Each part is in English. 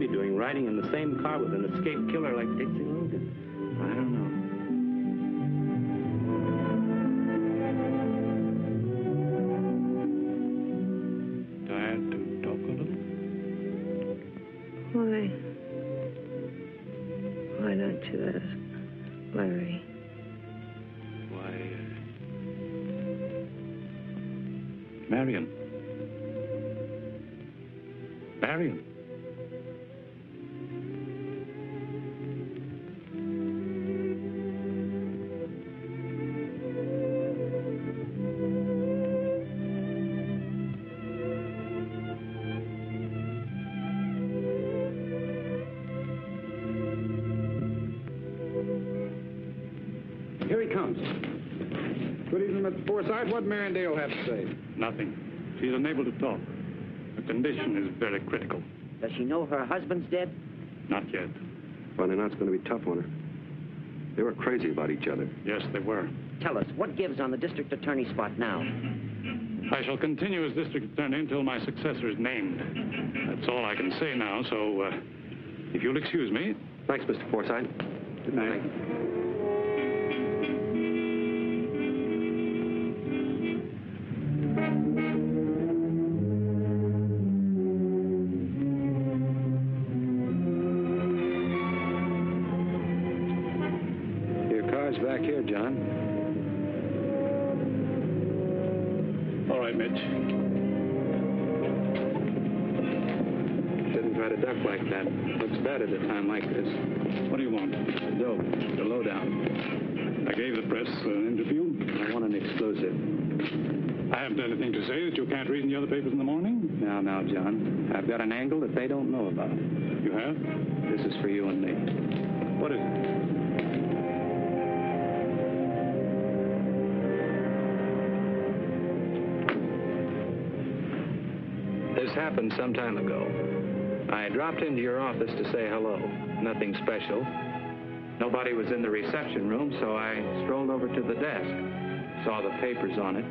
be doing, riding in the same car with an escaped killer like Dixie Logan? I don't know. Tired to talk a little? Why don't you ask Larry? Why, Marion. Marion. Here he comes. Good evening, Mr. Forsythe. What Marion Dale have to say? Nothing. She's unable to talk. Her condition is very critical. Does she know her husband's dead? Not yet. Finding out's going to be tough on her. They were crazy about each other. Yes, they were. Tell us, what gives on the district attorney spot now? I shall continue as district attorney until my successor is named. That's all I can say now, so if you'll excuse me. Thanks, Mr. Forsythe. Good night. Back here, John. All right, Mitch. Shouldn't try to duck like that. Looks bad at a time like this. What do you want? Dope. The lowdown. I gave the press an interview. I want an exclusive. I haven't anything to say that you can't read in the other papers in the morning. Now, John. I've got an angle that they don't know about. You have? This is for you and me. What is it? This happened some time ago. I dropped into your office to say hello. Nothing special. Nobody was in the reception room, so I strolled over to the desk. Saw the papers on it.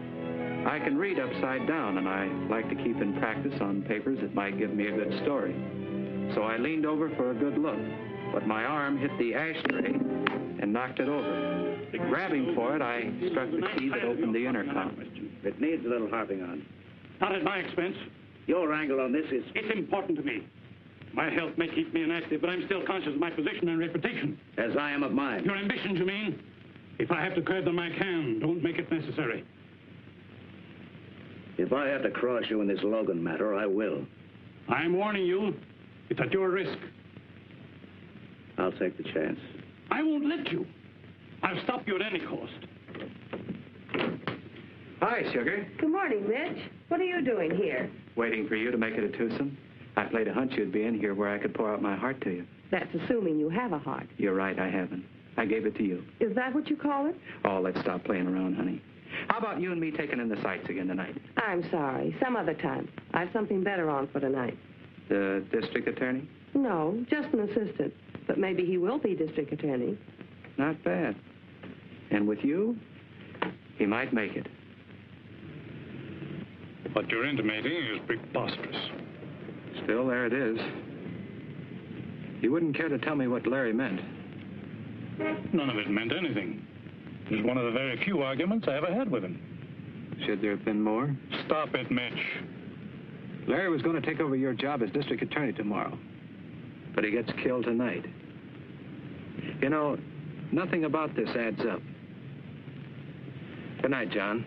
I can read upside down, and I like to keep in practice on papers that might give me a good story. So I leaned over for a good look, but my arm hit the ashtray and knocked it over. Grabbing for it, I struck the key that opened the intercom. It needs a little harping on. Not at my expense. Your angle on this is... It's important to me. My health may keep me inactive, but I'm still conscious of my position and reputation. As I am of mine. Your ambitions, you mean? If I have to curb them, I can. Don't make it necessary. If I have to cross you in this Logan matter, I will. I'm warning you. It's at your risk. I'll take the chance. I won't let you. I'll stop you at any cost. Hi, Sugar. Good morning, Mitch. What are you doing here? Waiting for you to make it a twosome. I played a hunch you'd be in here where I could pour out my heart to you. That's assuming you have a heart. You're right, I haven't. I gave it to you. Is that what you call it? Oh, let's stop playing around, honey. How about you and me taking in the sights again tonight? I'm sorry. Some other time. I have something better on for tonight. The district attorney? No, just an assistant. But maybe he will be district attorney. Not bad. And with you, he might make it. What you're intimating is preposterous. Still, there it is. You wouldn't care to tell me what Larry meant? None of it meant anything. It was one of the very few arguments I ever had with him. Should there have been more? Stop it, Mitch. Larry was going to take over your job as district attorney tomorrow. But he gets killed tonight. You know, nothing about this adds up. Good night, John.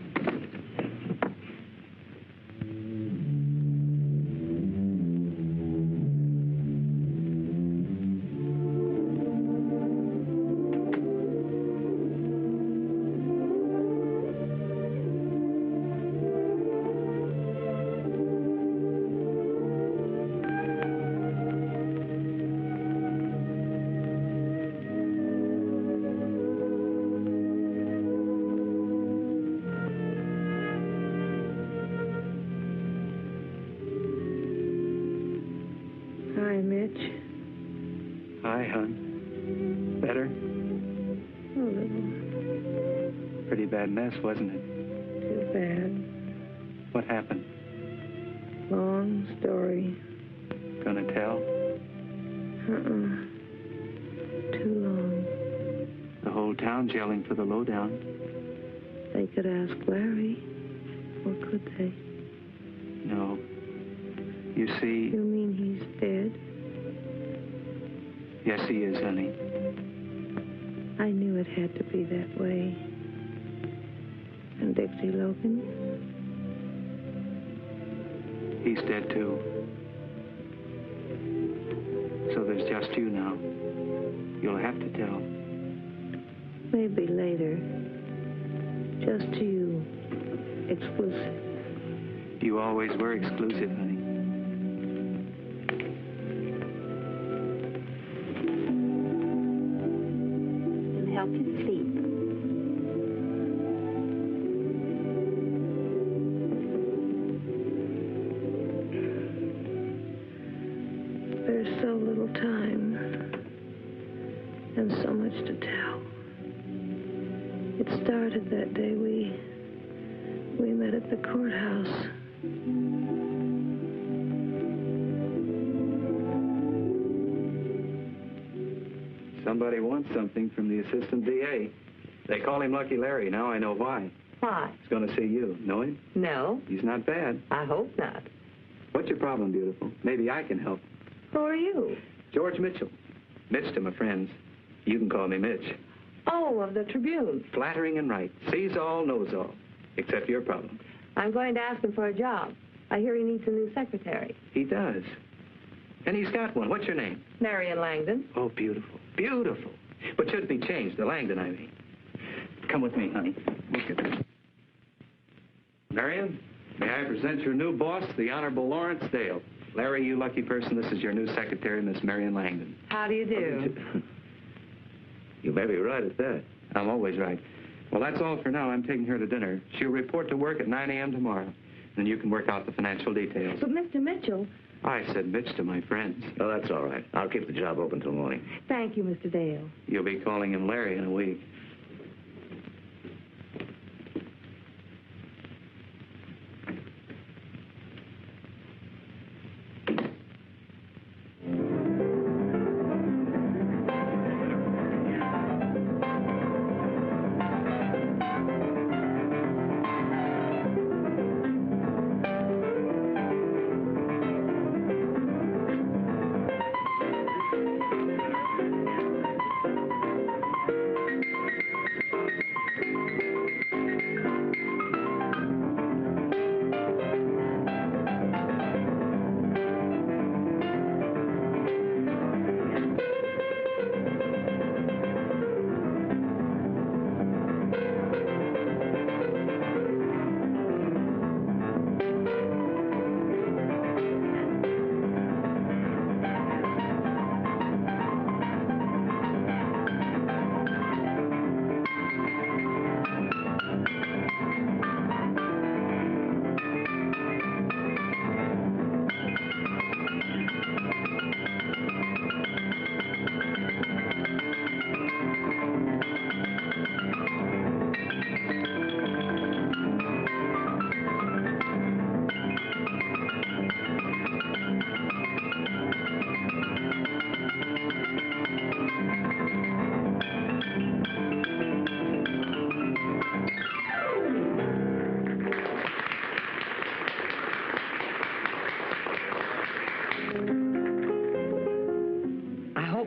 Hi, hon. Better? A little. Pretty bad mess, wasn't it? Too bad. What happened? Long story. Gonna tell? Too long. The whole town's yelling for the lowdown. They could ask Larry. Or could they? No. You see... You mean he's dead? Yes, he is, honey. I knew it had to be that way. And Dixie Logan? He's dead, too. So there's just you now. You'll have to tell. Maybe later. Just you. Exclusive. You always were exclusive, honey. And help you sleep. There's so little time. And so much to tell. It started that day we met at the courthouse. Somebody wants something from the assistant DA. They call him Lucky Larry. Now I know why. Why? He's going to see you. Know him? No, He's not bad. I hope not. What's your problem, beautiful? Maybe I can help. Who are you? George Mitchell. Mitch to my friends. You can call me Mitch. Oh, of the Tribune. Flattering and right. Sees all, knows all. Except your problem. I'm going to ask him for a job. I hear he needs a new secretary. He does. And he's got one. What's your name? Marion Langdon. Oh, beautiful. Beautiful. But should be changed. The Langdon, I mean. Come with me, honey. Look at this. Marion, may I present your new boss, the Honorable Lawrence Dale. Larry, you lucky person, this is your new secretary, Miss Marion Langdon. How do you do? You may be right at that. I'm always right. Well, that's all for now. I'm taking her to dinner. She'll report to work at 9 a.m. tomorrow. Then you can work out the financial details. But Mr. Mitchell... I said Mitch to my friends. Oh, that's all right. I'll keep the job open till morning. Thank you, Mr. Dale. You'll be calling him Larry in a week.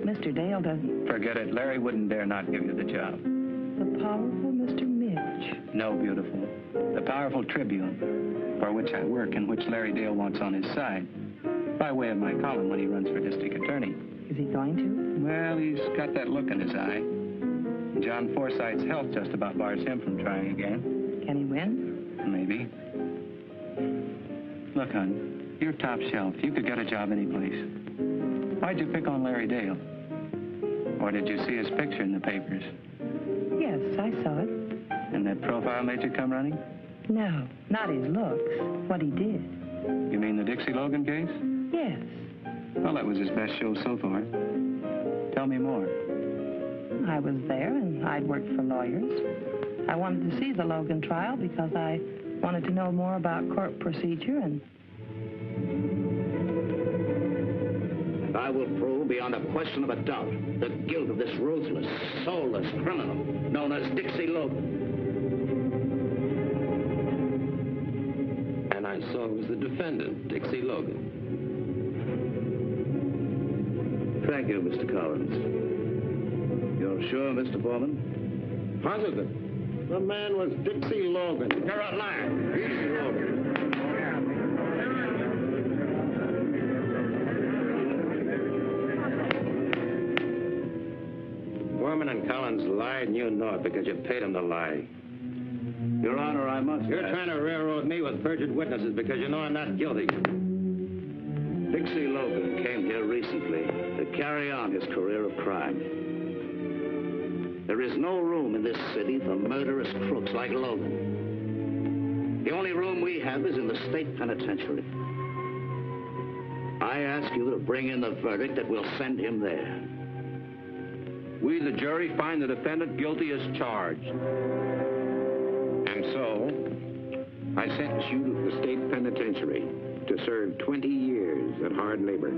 Mr. Dale doesn't... Forget it. Larry wouldn't dare not give you the job. The powerful Mr. Mitch. No, beautiful. The powerful Tribune, for which I work and which Larry Dale wants on his side, by way of my column when he runs for district attorney. Is he going to? Well, he's got that look in his eye. John Forsythe's health just about bars him from trying again. Can he win? Maybe. Look, hon, you're top shelf. You could get a job any place. Why'd you pick on Larry Dale? Or did you see his picture in the papers? Yes, I saw it. And that profile made you come running? No, not his looks. What he did. You mean the Dixie Logan case? Yes. Well, that was his best show so far. Tell me more. I was there, and I'd worked for lawyers. I wanted to see the Logan trial because I wanted to know more about court procedure, and I will prove beyond a question of a doubt the guilt of this ruthless, soulless criminal known as Dixie Logan. And I saw it was the defendant, Dixie Logan. Thank you, Mr. Collins. You're sure, Mr. Foreman? Positive. The man was Dixie Logan. You're a liar. Dixie Logan. Foreman and Collins lied, and you know it because you paid them to lie. Your Honor, I must. You're trying to railroad me with perjured witnesses because you know I'm not guilty. Dixie Logan came here recently to carry on his career of crime. There is no room in this city for murderous crooks like Logan. The only room we have is in the state penitentiary. I ask you to bring in the verdict that will send him there. We, the jury, find the defendant guilty as charged. And so, I sentence you to the state penitentiary to serve 20 years at hard labor.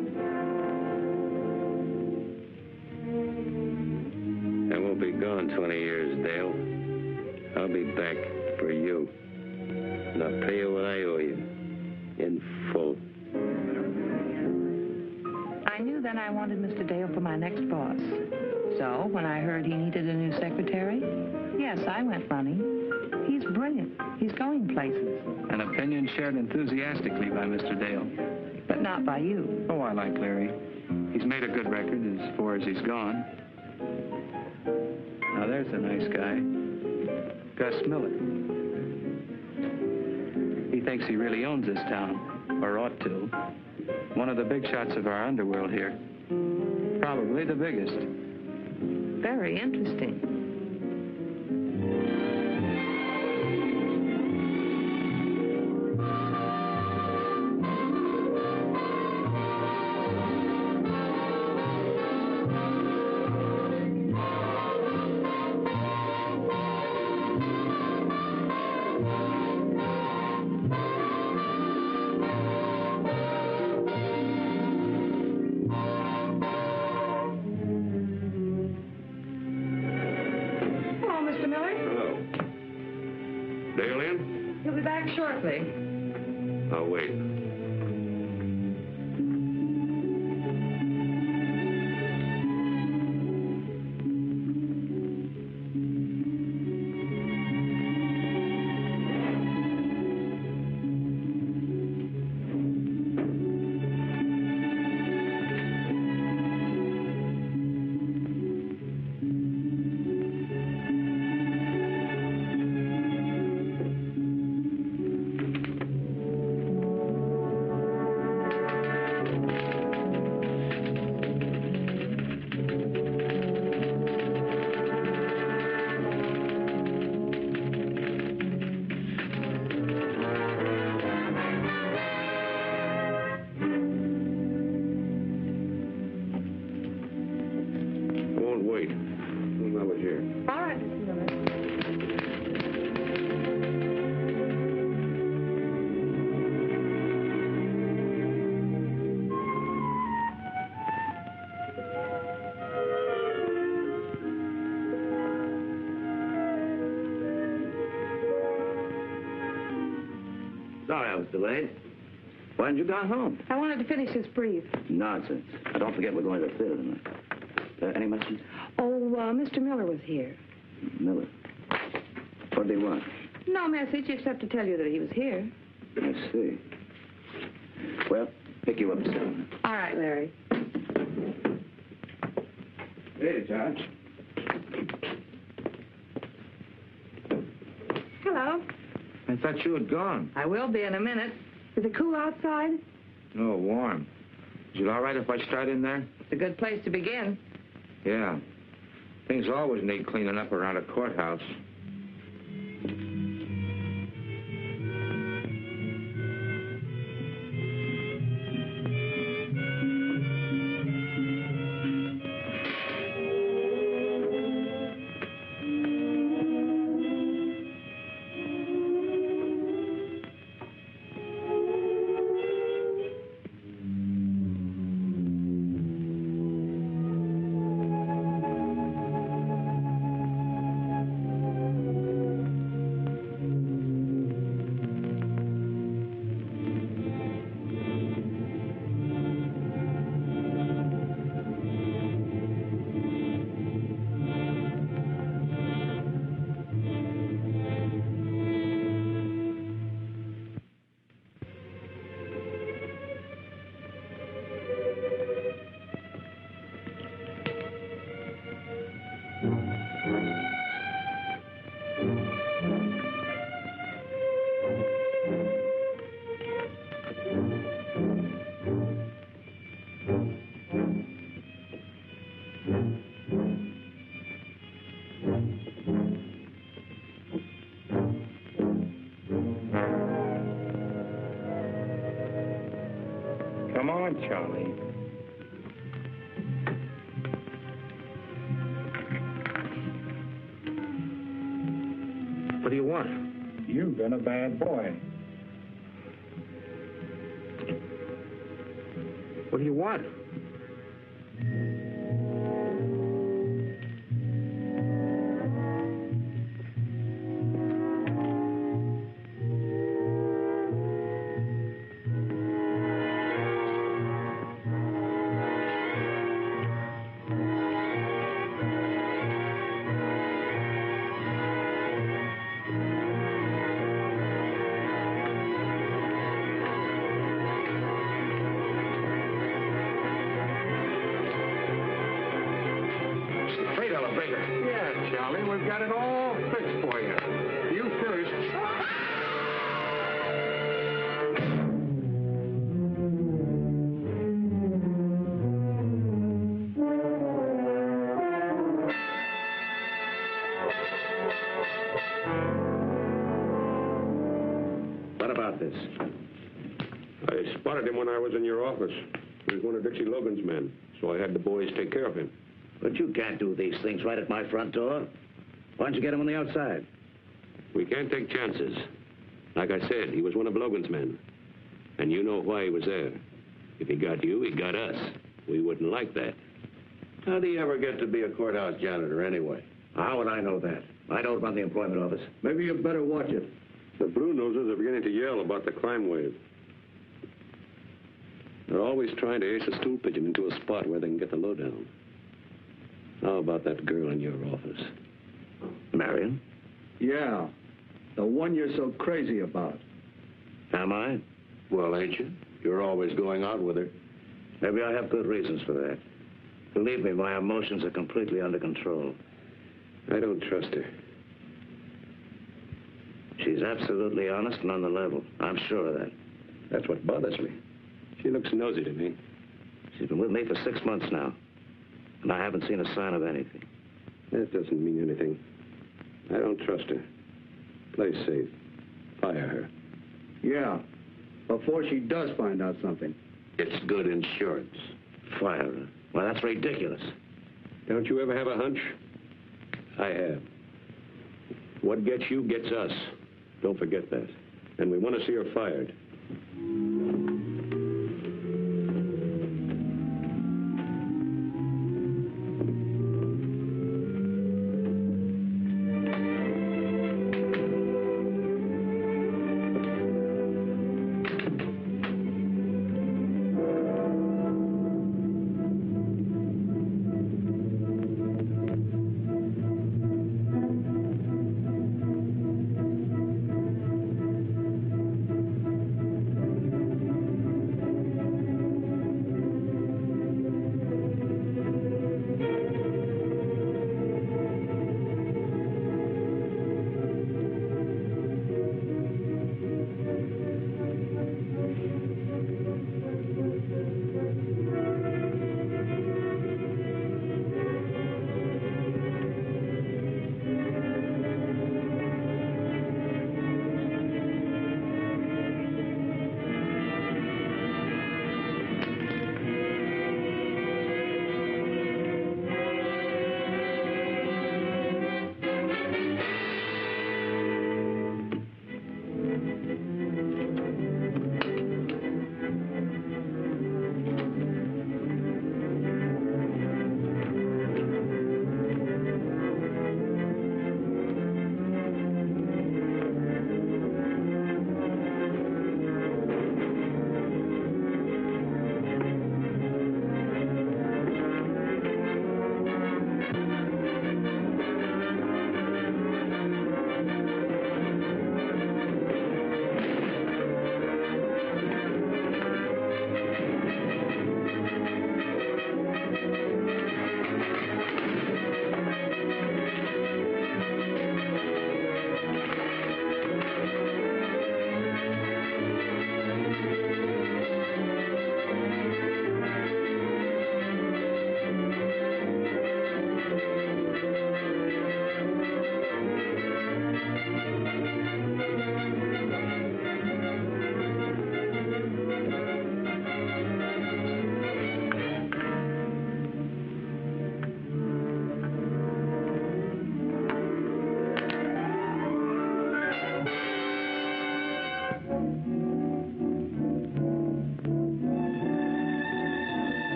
I won't be gone 20 years, Dale. I'll be back for you. And I'll pay you what I owe you. In full. I knew then I wanted Mr. Dale for my next boss. So, when I heard he needed a new secretary, yes, I went running. He's brilliant. He's going places. An opinion shared enthusiastically by Mr. Dale. But not by you. Oh, I like Larry. He's made a good record as far as he's gone. Now, there's a nice guy. Gus Miller. He thinks he really owns this town, or ought to. One of the big shots of our underworld here. Probably the biggest. Very interesting. Shortly. I'll wait. Sorry I was delayed. Why hadn't you gone home? I wanted to finish this brief. Nonsense. Don't forget we're going to the theater tonight. Any message? Oh, Mr. Miller was here. Miller. What did he want? No message except to tell you that he was here. I see. Well, pick you up soon. All right, Larry. Hey, John. Hello. I thought you had gone. I will be in a minute. Is it cool outside? Oh, warm. Is it all right if I start in there? It's a good place to begin. Yeah. Things always need cleaning up around a courthouse. Charlie. What do you want? You've been a bad boy. What do you want? Yeah, Charlie, we've got it all fixed for you. You first. What about this? I spotted him when I was in your office. He was one of Dixie Logan's men, so I had the boys take care of him. But you can't do these things right at my front door. Why don't you get him on the outside? We can't take chances. Like I said, he was one of Logan's men. And you know why he was there. If he got you, he got us. We wouldn't like that. How do you ever get to be a courthouse janitor anyway? How would I know that? I don't run the employment office. Maybe you better watch it. The Blue Noses are beginning to yell about the crime wave. They're always trying to ace a stool pigeon into a spot where they can get the lowdown. How about that girl in your office? Marion? Yeah, the one you're so crazy about. Am I? Well, ain't you? You're always going out with her. Maybe I have good reasons for that. Believe me, my emotions are completely under control. I don't trust her. She's absolutely honest and on the level. I'm sure of that. That's what bothers me. She looks nosy to me. She's been with me for 6 months now, and I haven't seen a sign of anything. That doesn't mean anything. I don't trust her. Play safe. Fire her. Yeah, before she does find out something. It's good insurance. Fire her? Well, that's ridiculous. Don't you ever have a hunch? I have. What gets you gets us. Don't forget that. And we want to see her fired.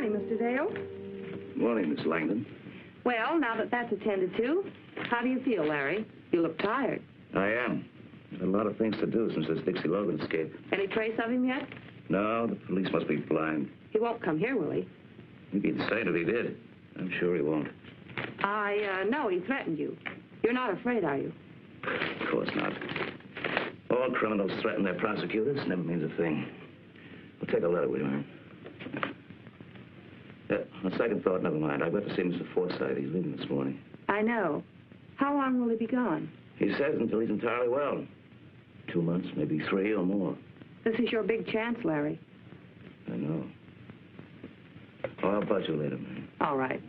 morning, Mr. Dale. Morning, Miss Langdon. Well, now that that's attended to, how do you feel, Larry? You look tired. I am. There's a lot of things to do since this Dixie Logan escape. Any trace of him yet? No, the police must be blind. He won't come here, will he? He'd be insane if he did. I'm sure he won't. I know he threatened you. You're not afraid, are you? Of course not. All criminals threaten their prosecutors. Never means a thing. We'll take a letter, will you, man? On second thought, never mind. I've got to see Mr. Forsythe. He's leaving this morning. I know. How long will he be gone? He says until he's entirely well. 2 months, maybe 3 or more. This is your big chance, Larry. I know. Oh, I'll buzz you later, man. All right.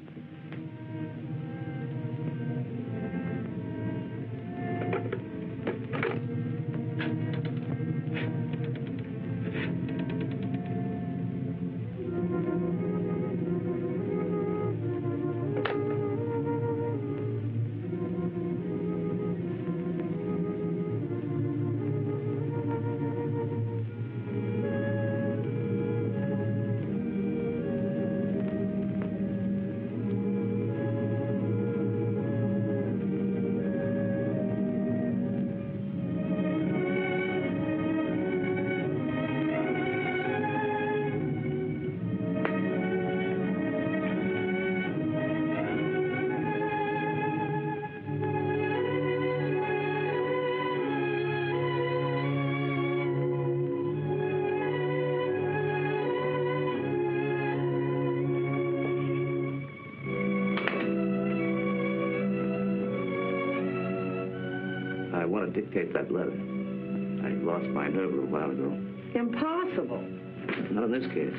I want to dictate that letter. I lost my nerve a little while ago. Impossible. Not in this case.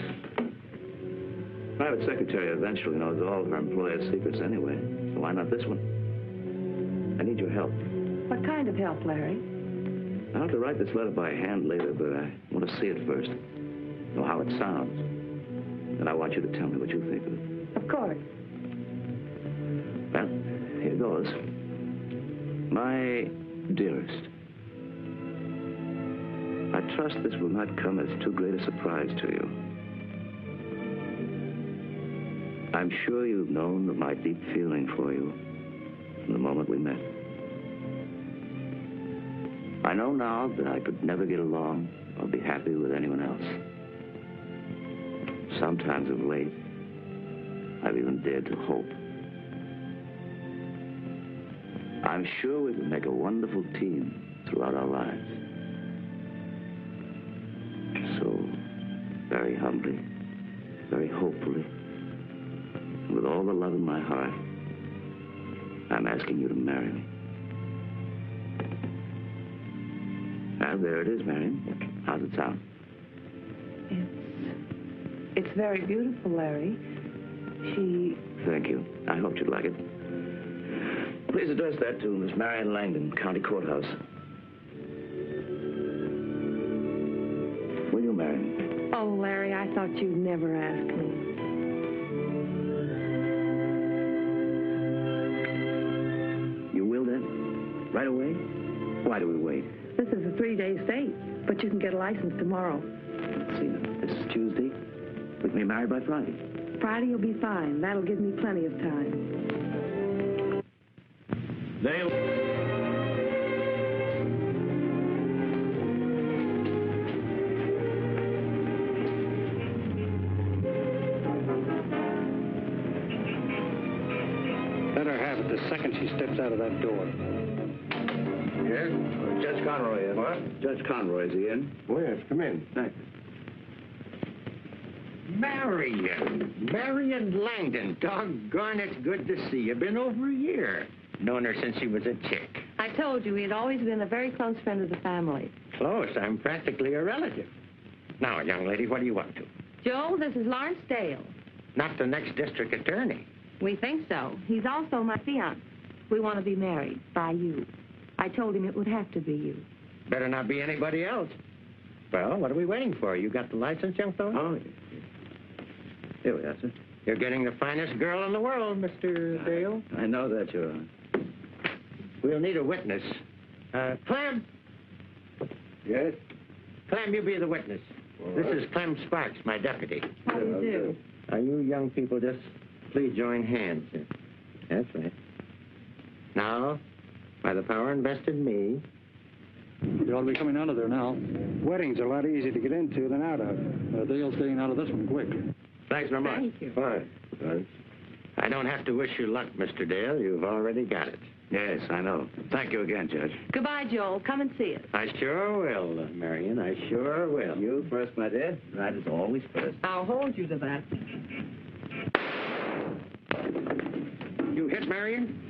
Private secretary eventually knows all of her employers' secrets anyway. So why not this one? I need your help. What kind of help, Larry? I'll have to write this letter by hand later, but I want to see it first. Know how it sounds. Then I want you to tell me what you think of it. Of course. Well, here goes. My dearest, I trust this will not come as too great a surprise to you. I'm sure you've known of my deep feeling for you from the moment we met. I know now that I could never get along or be happy with anyone else. Sometimes of late, I've even dared to hope. I'm sure we can make a wonderful team throughout our lives. So, very humbly, very hopefully, and with all the love in my heart, I'm asking you to marry me. And there it is, Marion. How's it sound? It's very beautiful, Larry. Thank you. I hoped you'd like it. Please address that to Miss Marion Langdon, County Courthouse. Will you marry me? Oh, Larry, I thought you'd never ask me. You will then? Right away? Why do we wait? This is a 3-day stay, but you can get a license tomorrow. Let's see now. This is Tuesday. We can be married by Friday. Friday will be fine. That'll give me plenty of time. Dale. Let her have it the second she steps out of that door. Yes? Judge Conroy in. What? Judge Conroy, is he in? Oh, yes. Come in. Thank you. Marion Langdon. Doggone, it's good to see you. Been over a year. Known her since she was a chick. I told you, he had always been a very close friend of the family. Close. I'm practically a relative. Now, young lady, what do you want to? Joe, this is Lawrence Dale. Not the next district attorney. We think so. He's also my fiancé. We want to be married by you. I told him it would have to be you. Better not be anybody else. Well, what are we waiting for? You got the license, young fellow? Oh, here we are, sir. You're getting the finest girl in the world, Mr. Dale. I know that, Your Honor. We'll need a witness. Clem! Yes? Clem, you be the witness. This is Clem Sparks, my deputy. How do you do? Now, you young people just please join hands. That's right. Now, by the power invested in me... You ought to be coming out of there now. Wedding's a lot easier to get into than out of. Dale's getting out of this one quick. Thanks very much. Thank you. Fine. I don't have to wish you luck, Mr. Dale. You've already got it. Yes, I know. Thank you again, Judge. Goodbye, Joel. Come and see us. I sure will, Marion. I sure will. You first, my dear. Right is always first. I'll hold you to that. You hit, Marion?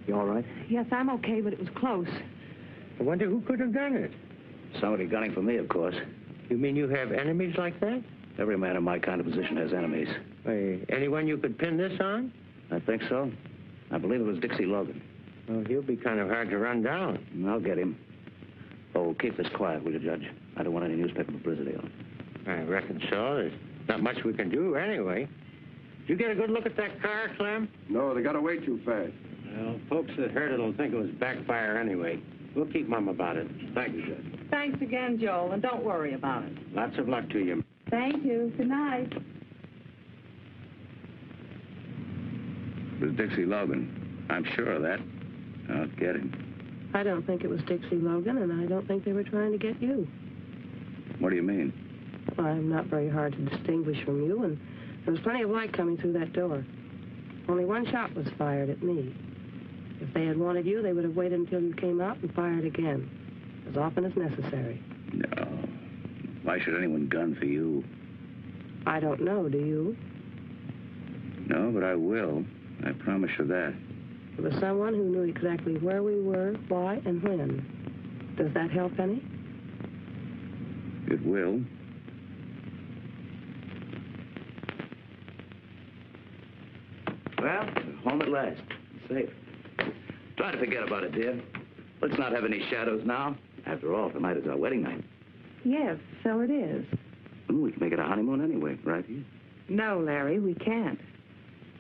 You all right? Yes, I'm okay, but it was close. I wonder who could have done it. Somebody gunning for me, of course. You mean you have enemies like that? Every man in my kind of position has enemies. Hey, anyone you could pin this on? I think so. I believe it was Dixie Logan. Well, he'll be kind of hard to run down. I'll get him. Oh, keep this quiet, will you, Judge? I don't want any newspaper publicity on it. I reckon so. There's not much we can do anyway. Did you get a good look at that car, Clem? No, they got away too fast. Well, folks that heard it will think it was backfire anyway. We'll keep mum about it. Thank you, Judge. Thanks again, Joel, and don't worry about it. Lots of luck to you. Thank you. Good night. It was Dixie Logan. I'm sure of that. I'll get him. I don't think it was Dixie Logan, and I don't think they were trying to get you. What do you mean? Well, I'm not very hard to distinguish from you, and there was plenty of light coming through that door. Only one shot was fired at me. If they had wanted you, they would have waited until you came out and fired again, as often as necessary. No. Why should anyone gun for you? I don't know, do you? No, but I will. I promise you that. It was someone who knew exactly where we were, why, and when. Does that help any? It will. Well, we're home at last. Safe. Try to forget about it, dear. Let's not have any shadows now. After all, tonight is our wedding night. Yes, so it is. We can make it a honeymoon anyway, right here. No, Larry, we can't.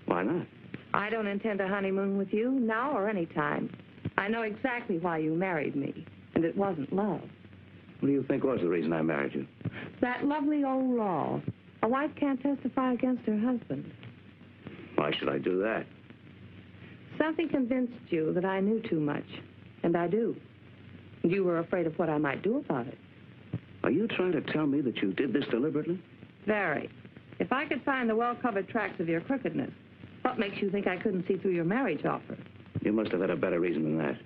Why not? I don't intend a honeymoon with you, now or any time. I know exactly why you married me, and it wasn't love. What do you think was the reason I married you? That lovely old law. A wife can't testify against her husband. Why should I do that? Something convinced you that I knew too much, and I do. And you were afraid of what I might do about it. Are you trying to tell me that you did this deliberately? Very. If I could find the well-covered tracks of your crookedness, what makes you think I couldn't see through your marriage offer? You must have had a better reason than that.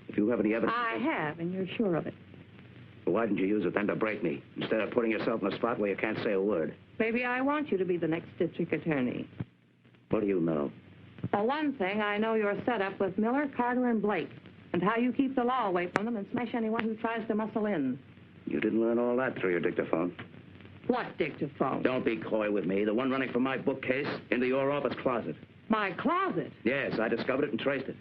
If you have any evidence... I have, and you're sure of it. Well, why didn't you use it then to break me, instead of putting yourself in a spot where you can't say a word? Maybe I want you to be the next district attorney. What do you know? For one thing, I know your setup with Miller, Carter, and Blake, and how you keep the law away from them and smash anyone who tries to muscle in. You didn't learn all that through your dictaphone. What dictaphone? Don't be coy with me. The one running from my bookcase into your office closet. My closet? Yes, I discovered it and traced it.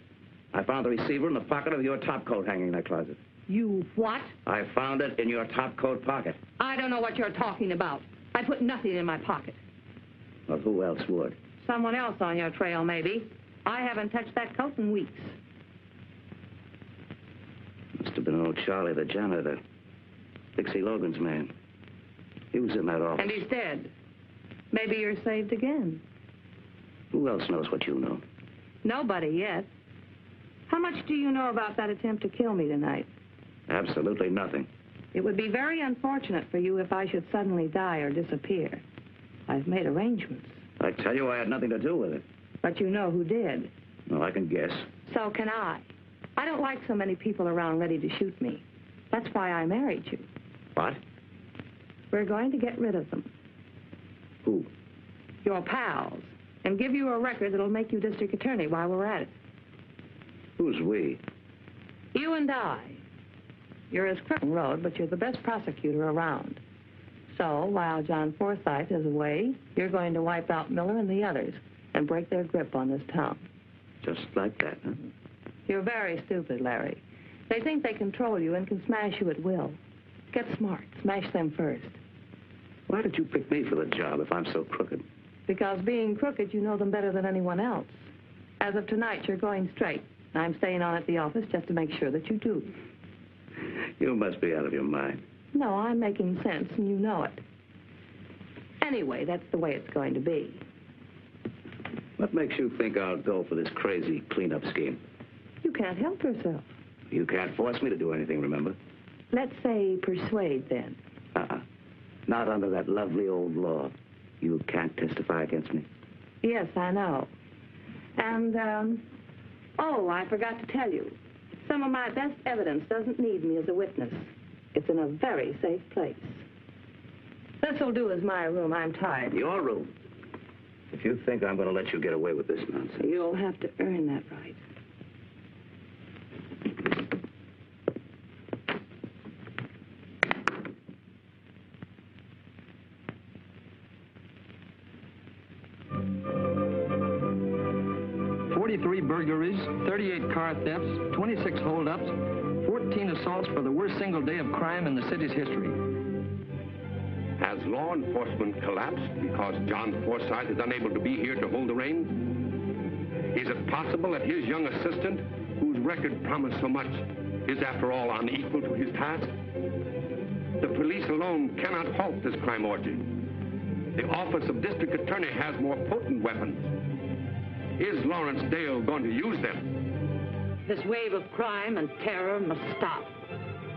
I found the receiver in the pocket of your topcoat hanging in that closet. You what? I found it in your topcoat pocket. I don't know what you're talking about. I put nothing in my pocket. Well, who else would? Someone else on your trail, maybe. I haven't touched that coat in weeks. Must have been old Charlie, the janitor. Dixie Logan's man. He was in that office. And he's dead. Maybe you're saved again. Who else knows what you know? Nobody yet. How much do you know about that attempt to kill me tonight? Absolutely nothing. It would be very unfortunate for you if I should suddenly die or disappear. I've made arrangements. I tell you I had nothing to do with it. But you know who did. Well, I can guess. So can I. I don't like so many people around ready to shoot me. That's why I married you. What? We're going to get rid of them. Who? Your pals. And give you a record that'll make you district attorney while we're at it. Who's we? You and I. You're as crooked road, but you're the best prosecutor around. So, while John Forsythe is away, you're going to wipe out Miller and the others and break their grip on this town. Just like that, huh? You're very stupid, Larry. They think they control you and can smash you at will. Get smart. Smash them first. Why did you pick me for the job if I'm so crooked? Because being crooked, you know them better than anyone else. As of tonight, you're going straight. I'm staying on at the office just to make sure that you do. You must be out of your mind. No, I'm making sense, and you know it. Anyway, that's the way it's going to be. What makes you think I'll go for this crazy cleanup scheme? You can't help yourself. You can't force me to do anything, remember? Let's say persuade, then. Not under that lovely old law. You can't testify against me. Yes, I know. And, oh, I forgot to tell you. Some of my best evidence doesn't need me as a witness. It's in a very safe place. This'll do as my room. I'm tired. Your room? If you think I'm going to let you get away with this nonsense... You'll have to earn that right. Burglaries, 38 car thefts, 26 holdups, 14 assaults for the worst single day of crime in the city's history. Has law enforcement collapsed because John Forsythe is unable to be here to hold the reins? Is it possible that his young assistant, whose record promised so much, is after all unequal to his task? The police alone cannot halt this crime orgy. The Office of District Attorney has more potent weapons. Is Lawrence Dale going to use them? This wave of crime and terror must stop.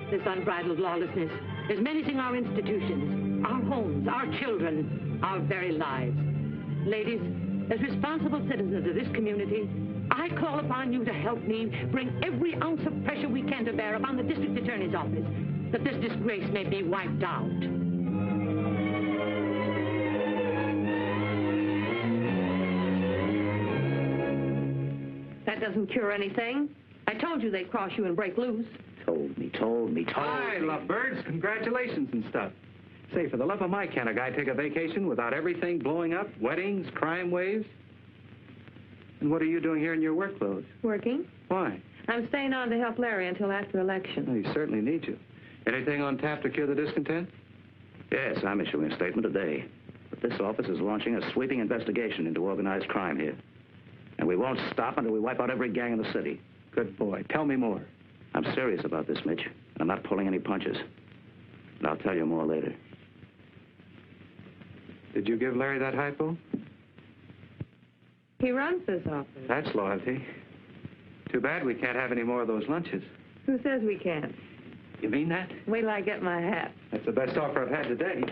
This unbridled lawlessness is menacing our institutions, our homes, our children, our very lives. Ladies, as responsible citizens of this community, I call upon you to help me bring every ounce of pressure we can to bear upon the District Attorney's office, that this disgrace may be wiped out. That doesn't cure anything. I told you they'd cross you and break loose. Told me. Hi, lovebirds. Congratulations and stuff. Say, for the love of Mike, can a guy take a vacation without everything blowing up? Weddings, crime waves? And what are you doing here in your work clothes? Working. Why? I'm staying on to help Larry until after election. Well, he certainly needs you. Anything on tap to cure the discontent? Yes, I'm issuing a statement today. But this office is launching a sweeping investigation into organized crime here. And we won't stop until we wipe out every gang in the city. Good boy. Tell me more. I'm serious about this, Mitch. And I'm not pulling any punches. And I'll tell you more later. Did you give Larry that hypo? He runs this office. That's loyalty. Too bad we can't have any more of those lunches. Who says we can't? You mean that? Wait till I get my hat. That's the best offer I've had today.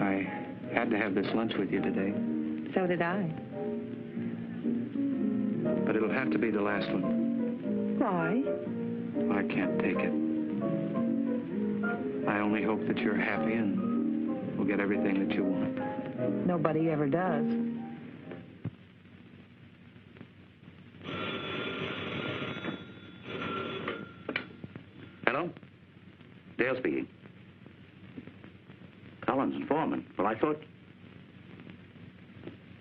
I had to have this lunch with you today. So did I. But it'll have to be the last one. Why? I can't take it. I only hope that you're happy and will get everything that you want. Nobody ever does. Hello? Dale speaking. Collins and Foreman. Well, I thought...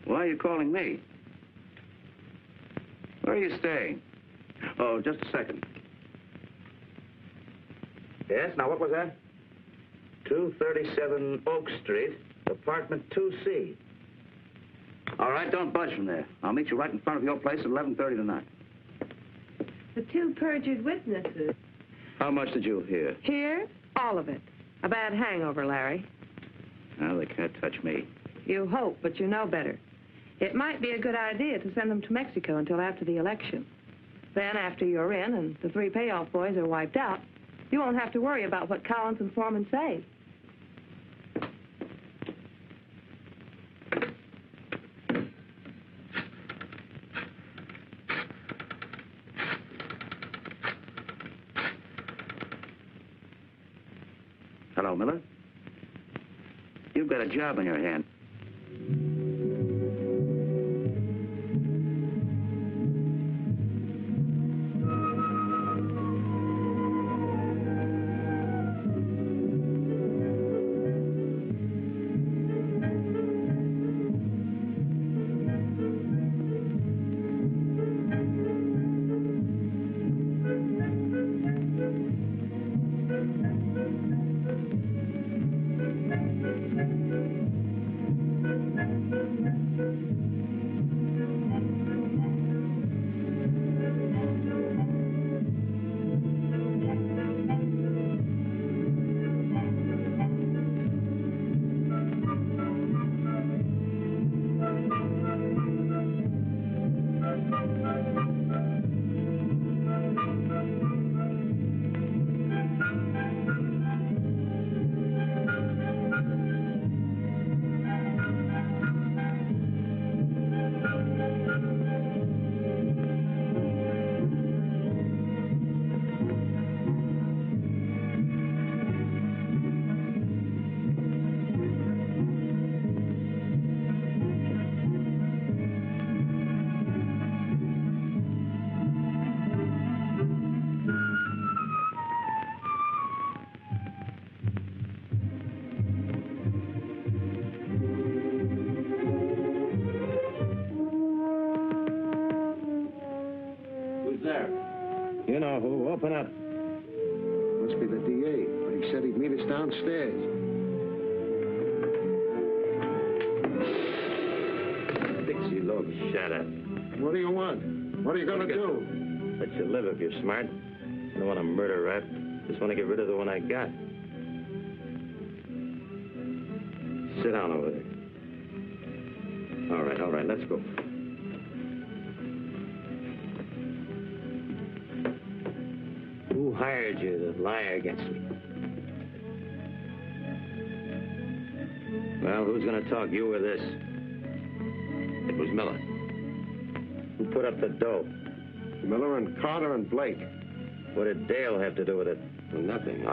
Why are you calling me? Where are you staying? Oh, just a second. Yes, now what was that? 237 Oak Street, apartment 2C. All right, don't budge from there. I'll meet you right in front of your place at 11:30 tonight. The two perjured witnesses. How much did you hear? Here? All of it. A bad hangover, Larry. Well, they can't touch me. You hope, but you know better. It might be a good idea to send them to Mexico until after the election. Then, after you're in and the three payoff boys are wiped out, you won't have to worry about what Collins and Foreman say. Hello, Miller. You've got a job on your hand. You know who. Open up. Must be the DA, but he said he'd meet us downstairs. Dixie Logan. Shut up. What do you want? What are you going to do? Let you live if you're smart. I don't want to murder rap. Just want to get rid of the one I got. Sit down over there. All right, let's go. Who hired you to lie against me? Well, who's going to talk, you or this? It was Miller. Who put up the dough? Miller and Carter and Blake. What did Dale have to do with it? Well, nothing.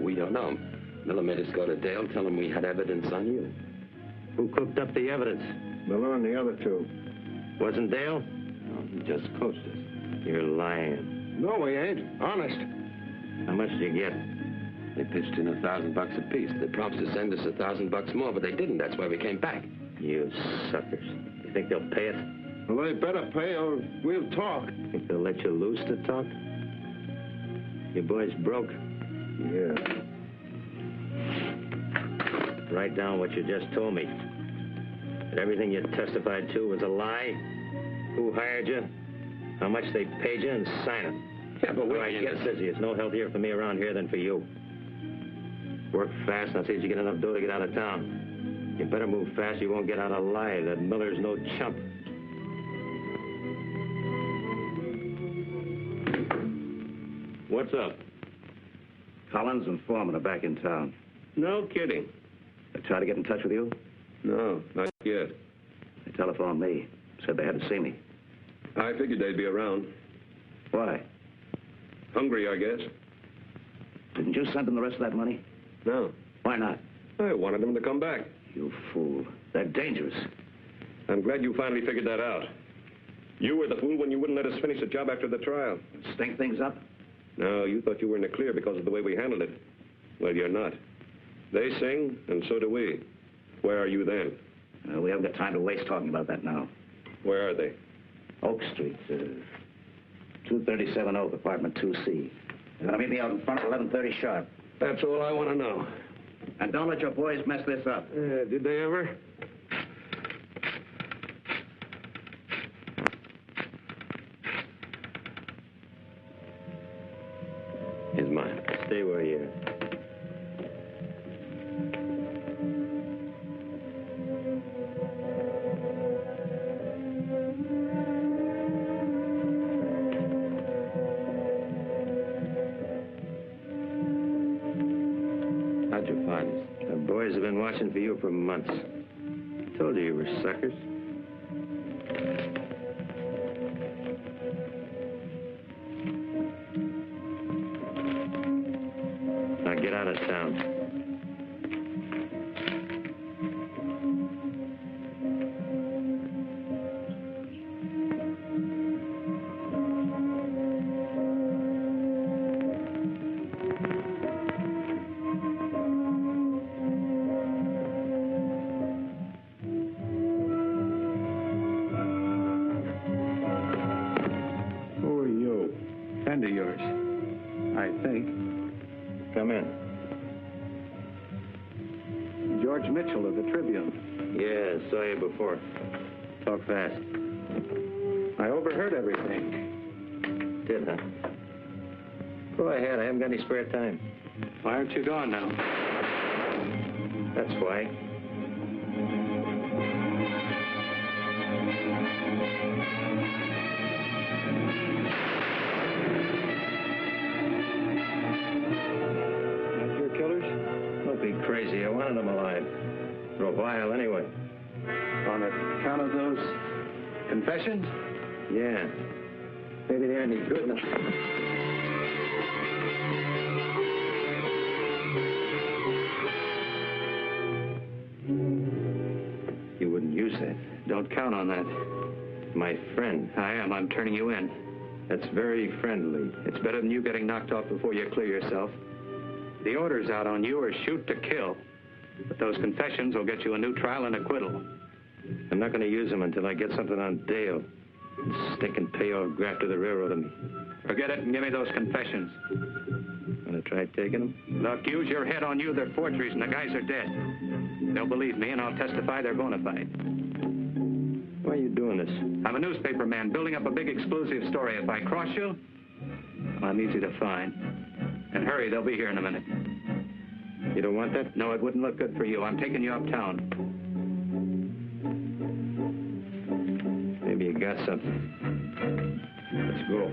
We don't know. Miller made us go to Dale, tell him we had evidence on you. Who cooked up the evidence? Miller and the other two. Wasn't Dale? No, he just coached us. You're lying. No, we ain't. Honest. How much did you get? They pitched in $1,000 apiece. They promised to send us $1,000 more, but they didn't. That's why we came back. You suckers. You think they'll pay it? Well, they better pay or we'll talk. Think they'll let you loose to talk? Your boys broke? Yeah. Write down what you just told me. That everything you testified to was a lie? Who hired you? How much they paid you, and sign it. Yeah, but Right in the city. It's no healthier for me around here than for you. Work fast, and I'll see if you get enough dough to get out of town. You better move fast, you won't get out alive. That Miller's no chump. What's up? Collins and Foreman are back in town. No kidding. They tried to get in touch with you? No, not yet. They telephoned me. Said they had to see me. I figured they'd be around. Why? Hungry, I guess. Didn't you send them the rest of that money? No. Why not? I wanted them to come back. You fool. They're dangerous. I'm glad you finally figured that out. You were the fool when you wouldn't let us finish the job after the trial. Stink things up? No, you thought you were in the clear because of the way we handled it. Well, you're not. They sing, and so do we. Where are you then? We haven't got time to waste talking about that now. Where are they? Oak Street, 237 Oak, apartment 2C. They're going to meet me out in front at 11:30 sharp. That's all I want to know. And don't let your boys mess this up. Did they ever? Here's mine. Stay where you are. How'd you find us? The boys have been watching for you for months. I told you were suckers. Now get out of town. Friend of yours, I think. Come in. George Mitchell of the Tribune. Yeah, saw you before. Talk fast. I overheard everything. Did, huh? Go ahead, I haven't got any spare time. Why aren't you gone now? That's why. Not your killers? Don't be crazy. I wanted them alive. For a while, anyway. On account of those confessions? Yeah. Maybe they aren't any good enough. You wouldn't use that. Don't count on that. My friend. I am. I'm turning you in. That's very friendly. It's better than you getting knocked off before you clear yourself. The orders out on you are shoot to kill. But those confessions will get you a new trial and acquittal. I'm not going to use them until I get something on Dale. Stinking payoff grafter the railroad of me. Forget it and give me those confessions. Gonna try taking them? Look, use your head on you. They're forgeries and the guys are dead. They'll believe me and I'll testify they're bona fide. Why are you doing this? I'm a newspaper man building up a big exclusive story. If I cross you, I'm easy to find. And hurry, they'll be here in a minute. You don't want that? No, it wouldn't look good for you. I'm taking you uptown. Maybe you got something. Let's go.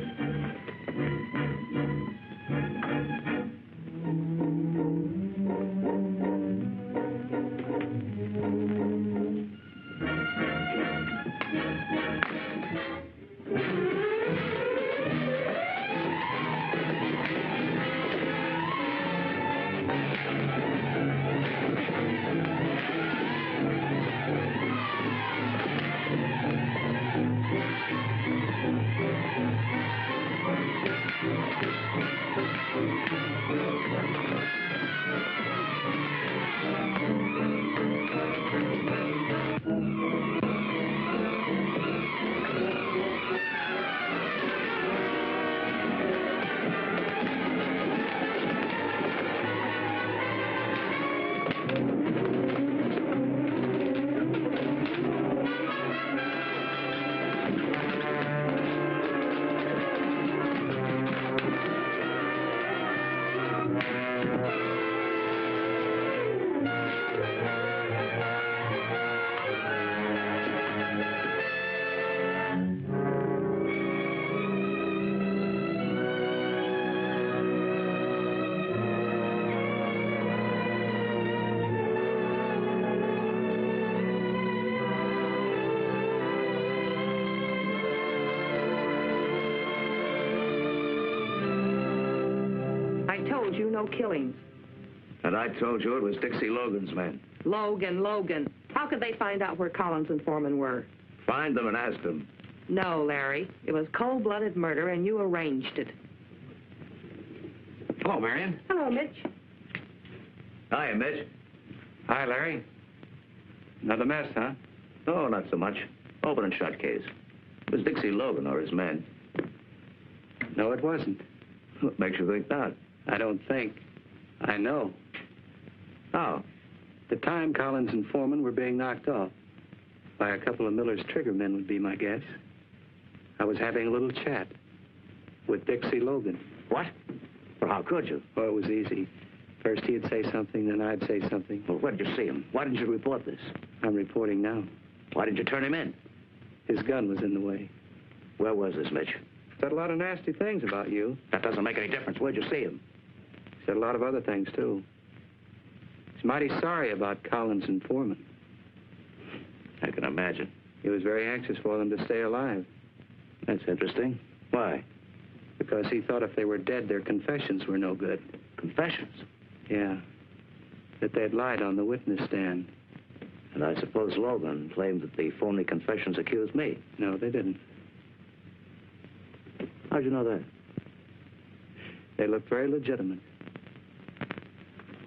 No killings. And I told you it was Dixie Logan's men. Logan. How could they find out where Collins and Foreman were? Find them and ask them. No, Larry. It was cold-blooded murder, and you arranged it. Hello, Marion. Hello, Mitch. Hiya, Mitch. Hi, Larry. Another mess, huh? Oh, not so much. Open and shut case. It was Dixie Logan or his men. No, it wasn't. What makes you think that? I don't think. I know. How? The time Collins and Foreman were being knocked off by a couple of Miller's trigger men would be my guess. I was having a little chat with Dixie Logan. What? Well, how could you? Oh, it was easy. First he'd say something, then I'd say something. Well, where did you see him? Why didn't you report this? I'm reporting now. Why didn't you turn him in? His gun was in the way. Where was this, Mitch? Said a lot of nasty things about you. That doesn't make any difference. Where'd you see him? Said a lot of other things, too. He's mighty sorry about Collins and Foreman. I can imagine. He was very anxious for them to stay alive. That's interesting. Why? Because he thought if they were dead, their confessions were no good. Confessions? Yeah. That they'd lied on the witness stand. And I suppose Logan claimed that the phony confessions accused me. No, they didn't. How'd you know that? They looked very legitimate.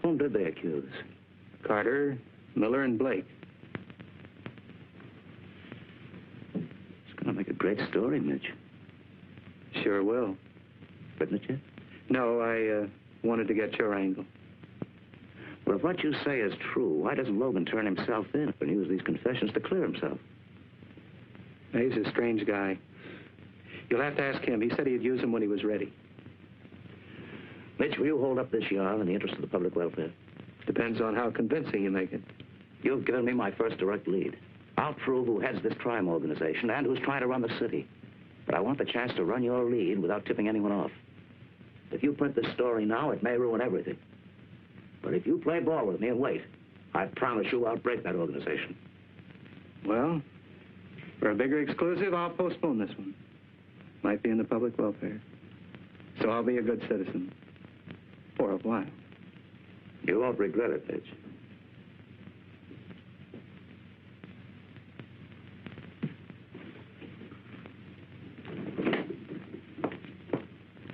Whom did they accuse? Carter, Miller, and Blake. It's going to make a great story, Mitch. Sure will. Written it yet? No, I wanted to get your angle. Well, if what you say is true, why doesn't Logan turn himself in and use these confessions to clear himself? He's a strange guy. You'll have to ask him. He said he'd use them when he was ready. Mitch, will you hold up this yarn in the interest of the public welfare? Depends on how convincing you make it. You've given me my first direct lead. I'll prove who heads this crime organization and who's trying to run the city. But I want the chance to run your lead without tipping anyone off. If you print this story now, it may ruin everything. But if you play ball with me and wait, I promise you I'll break that organization. Well, for a bigger exclusive, I'll postpone this one. Might be in the public welfare. So I'll be a good citizen. For a while. You won't regret it, Mitch.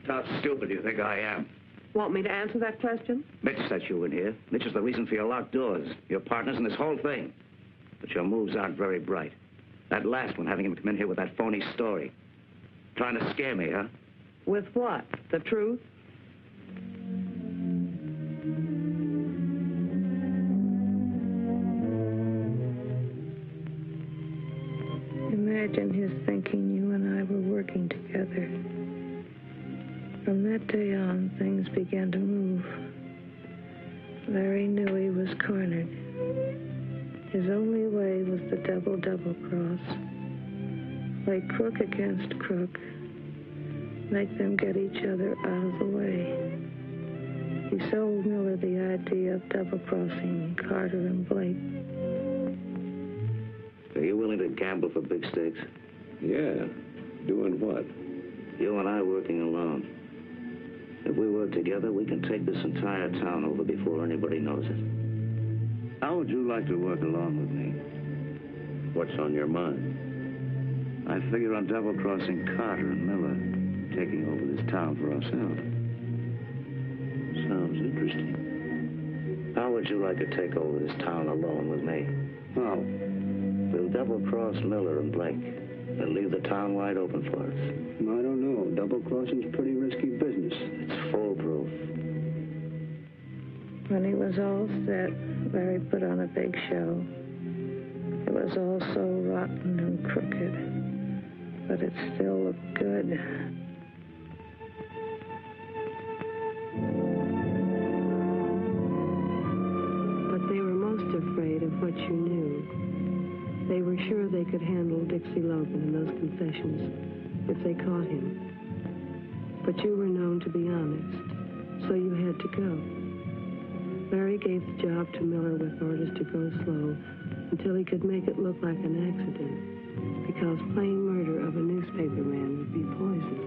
How stupid do you think I am? Want me to answer that question? Mitch set you in here. Mitch is the reason for your locked doors, your partners in this whole thing. But your moves aren't very bright. That last one, having him come in here with that phony story. Trying to scare me, huh? With what? The truth? Imagine his thinking you and I were working together. From that day on, things began to move. Larry knew he was cornered. His only way was the double cross. Play crook against crook. Make them get each other out of the way. He sold Miller the idea of double-crossing Carter and Blake. Are you willing to gamble for big stakes? Yeah. Doing what? You and I working alone. If we work together, we can take this entire town over before anybody knows it. How would you like to work along with me? What's on your mind? I figure on double-crossing Carter and Miller, taking over this town for ourselves. Sounds interesting. How would you like to take over this town alone with me? How? We'll double-cross Miller and Blake, and leave the town wide open for us. I don't know. Double-crossing's pretty risky business. It's foolproof. When he was all set, Larry put on a big show. It was all so rotten and crooked, but it still looked good. But they were most afraid of what you knew. They were sure they could handle Dixie Logan in those confessions if they caught him. But you were known to be honest, so you had to go. Larry gave the job to Miller with orders to go slow until he could make it look like an accident, because plain murder of a newspaperman would be poison.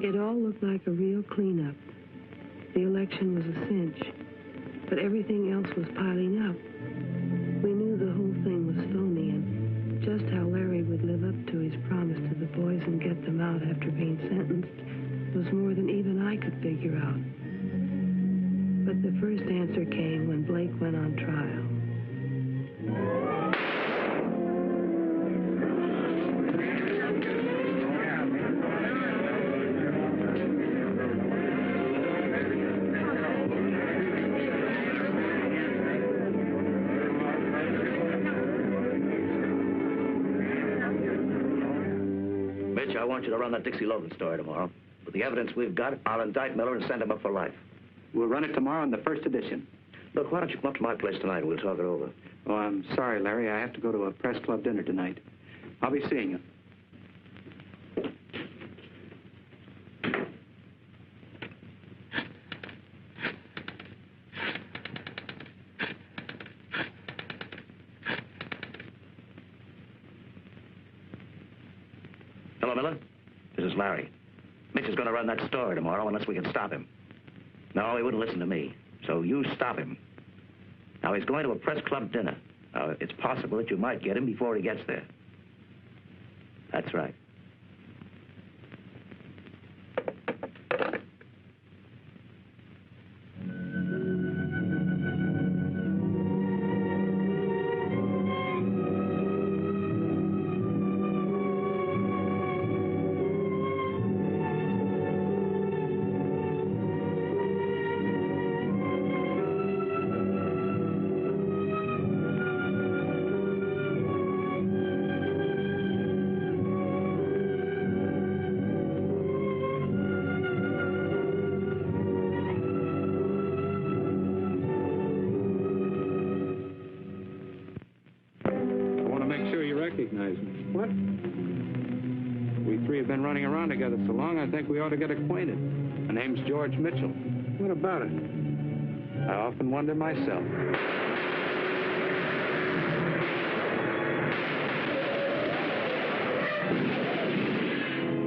It all looked like a real cleanup. The election was a cinch, but everything else was piling up. We knew the whole thing was phony, and just how Larry would live up to his promise to the boys and get them out after being sentenced was more than even I could figure out. But the first answer came when Blake went on trial. Mitch, I want you to run that Dixie Logan story tomorrow. With the evidence we've got, I'll indict Miller and send him up for life. We'll run it tomorrow in the first edition. Look, why don't you come up to my place tonight and we'll talk it over? Oh, I'm sorry, Larry. I have to go to a press club dinner tonight. I'll be seeing you. Hello, Miller. This is Larry. Mitch is going to run that story tomorrow unless we can stop him. No, he wouldn't listen to me, so you stop him. Now, he's going to a press club dinner. It's possible that you might get him before he gets there. That's right. What? We three have been running around together so long, I think we ought to get acquainted. My name's George Mitchell. What about it? I often wonder myself.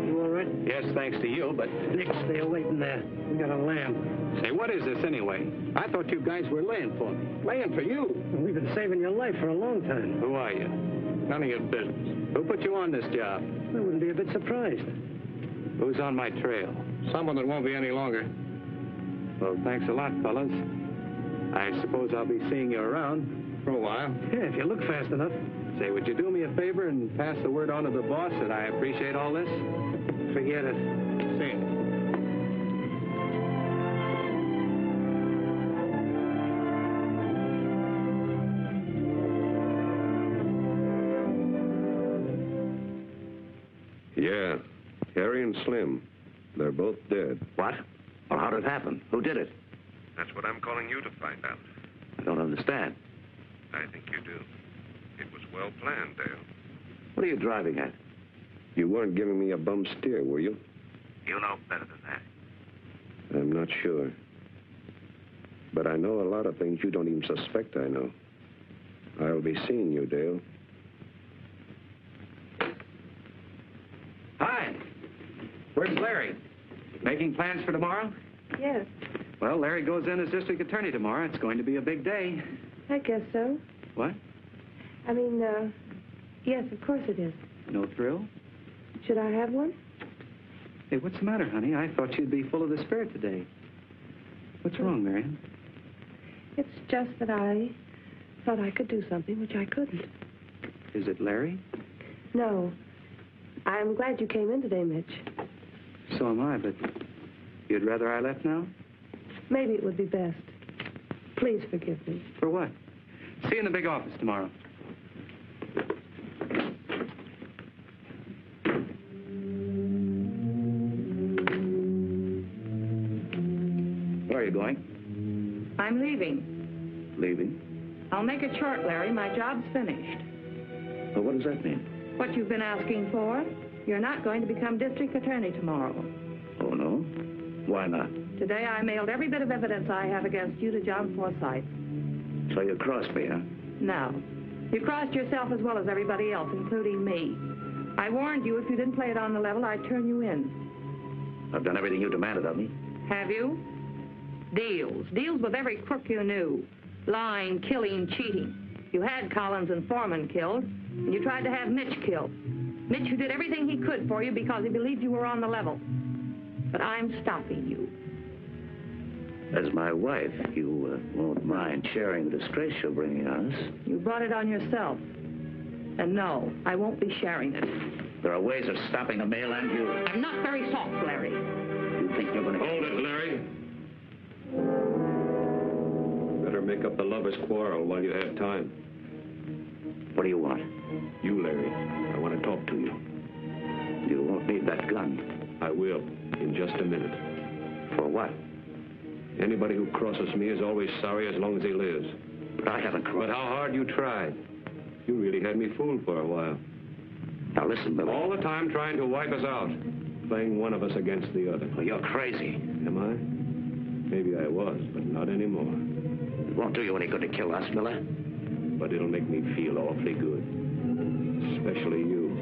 You all right? Yes, thanks to you, but... Nick, stay away from there. We got a lamb. Say, what is this anyway? I thought you guys were laying for me. Laying for you? We've been saving your life for a long time. Who are you? None of your business. Who put you on this job? I wouldn't be a bit surprised. Who's on my trail? Someone that won't be any longer. Well, thanks a lot, fellas. I suppose I'll be seeing you around. For a while. Yeah, if you look fast enough. Say, would you do me a favor and pass the word on to the boss that I appreciate all this? Forget it. See you. Yeah, Harry and Slim. They're both dead. What? Well, how did it happen? Who did it? That's what I'm calling you to find out. I don't understand. I think you do. It was well planned, Dale. What are you driving at? You weren't giving me a bum steer, were you? You know better than that. I'm not sure. But I know a lot of things you don't even suspect I know. I'll be seeing you, Dale. Hi. Where's Larry? Making plans for tomorrow? Yes, Well, Larry goes in as district attorney tomorrow. It's going to be a big day. I guess so. What? I mean, yes, of course it is. No thrill? Should I have one? Hey, what's the matter, honey? I thought you'd be full of the spirit today. What's wrong, Marion? It's just that I thought I could do something which I couldn't. Is it Larry? No. I'm glad you came in today, Mitch. So am I, but you'd rather I left now? Maybe it would be best. Please forgive me. For what? See you in the big office tomorrow. Where are you going? I'm leaving. Leaving? I'll make it short, Larry. My job's finished. Well, what does that mean? What you've been asking for, you're not going to become district attorney tomorrow. Oh, no? Why not? Today I mailed every bit of evidence I have against you to John Forsythe. So you crossed me, huh? No. You crossed yourself as well as everybody else, including me. I warned you if you didn't play it on the level, I'd turn you in. I've done everything you demanded of me. Have you? Deals. Deals with every crook you knew. Lying, killing, cheating. You had Collins and Foreman killed, and you tried to have Mitch killed. Mitch, who did everything he could for you because he believed you were on the level. But I'm stopping you. As my wife, you won't mind sharing the disgrace you're bringing on us. You brought it on yourself. And no, I won't be sharing it. There are ways of stopping the mail and you. I'm not very soft, Larry. You think you're going to... Hold it, Larry. Better make up the lovers' quarrel while you have time. What do you want? You, Larry. I want to talk to you. You won't need that gun. I will, in just a minute. For what? Anybody who crosses me is always sorry as long as he lives. But I haven't crossed. But how hard you tried. You really had me fooled for a while. Now listen, Billy. All the time trying to wipe us out. Playing one of us against the other. Well, you're crazy. Am I? Maybe I was, but not anymore. It won't do you any good to kill us, Miller. But it'll make me feel awfully good. Especially you.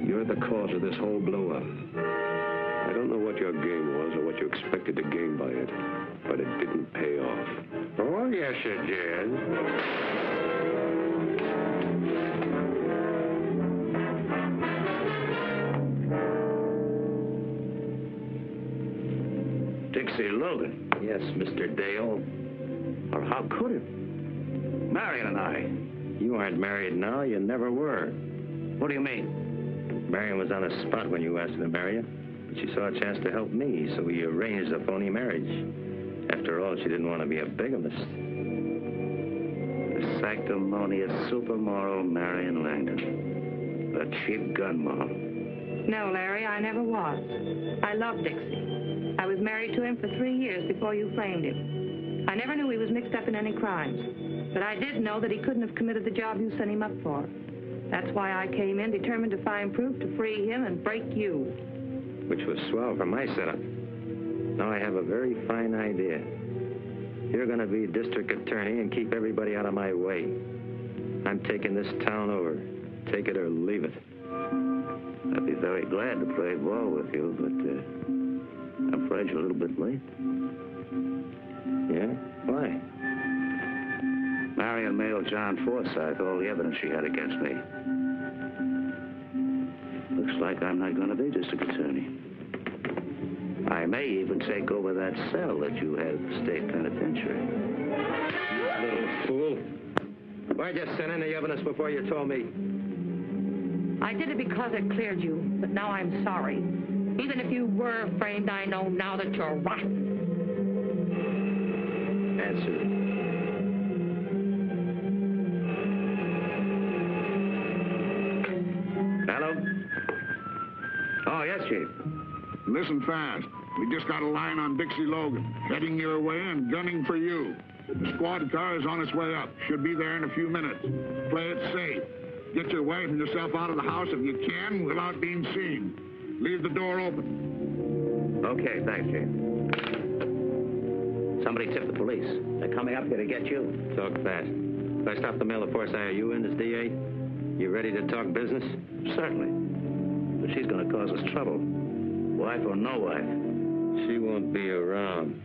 You're the cause of this whole blow-up. I don't know what your game was or what you expected to gain by it, but it didn't pay off. Oh, yes, it did. Dixie Logan. Yes, Mr. Dale. Or how could it? Marion and I. You aren't married now. You never were. What do you mean? Marion was on the spot when you asked her to marry her. But she saw a chance to help me, so we arranged a phony marriage. After all, she didn't want to be a bigamist. The sanctimonious supermoral Marion Langdon. A cheap gun mob. No, Larry, I never was. I loved Dixie. I was married to him for 3 years before you framed him. I never knew he was mixed up in any crimes. But I did know that he couldn't have committed the job you sent him up for. That's why I came in determined to find proof to free him and break you. Which was swell for my setup. Now I have a very fine idea. You're going to be district attorney and keep everybody out of my way. I'm taking this town over. Take it or leave it. I'd be be glad to play ball with you, but I'm afraid you're a little bit late. Yeah? Why? Marion mailed John Forsythe all the evidence she had against me. Looks like I'm not going to be district attorney. I may even take over that cell that you had at the state penitentiary. Little fool. Why'd you send in the evidence before you told me? I did it because it cleared you, but now I'm sorry. Even if you were framed, I know now that you're rotten. Answer it. Hello? Oh, yes, Chief. Listen fast. We just got a line on Dixie Logan, heading your way and gunning for you. The squad car is on its way up. Should be there in a few minutes. Play it safe. Get your wife and yourself out of the house if you can without being seen. Leave the door open. Okay, thanks, Chief. Somebody tipped the police. They're coming up here to get you. Talk fast. If I stop the mail, of course, are you in as DA? You ready to talk business? Certainly. But she's going to cause us trouble. Wife or no wife. She won't be around.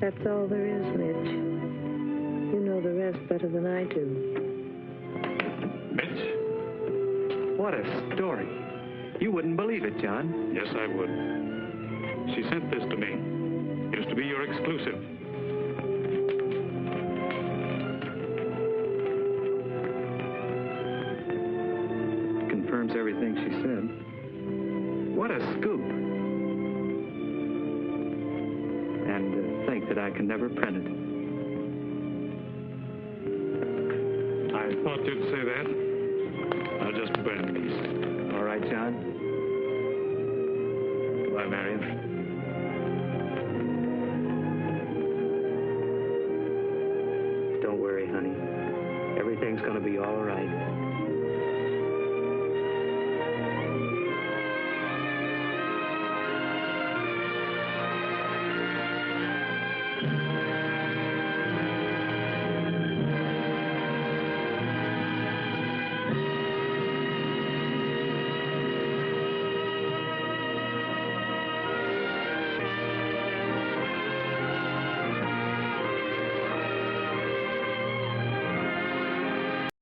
That's all there is, Mitch. You know the rest better than I do. Mitch? What a story. You wouldn't believe it, John. Yes, I would. She sent this to me. It is to be your exclusive. Confirms everything she said. What a scoop. And to think that I can never print it. I thought you'd say that. I'll just burn these. All right, John. Goodbye, Marion. Don't worry, honey. Everything's going to be all right.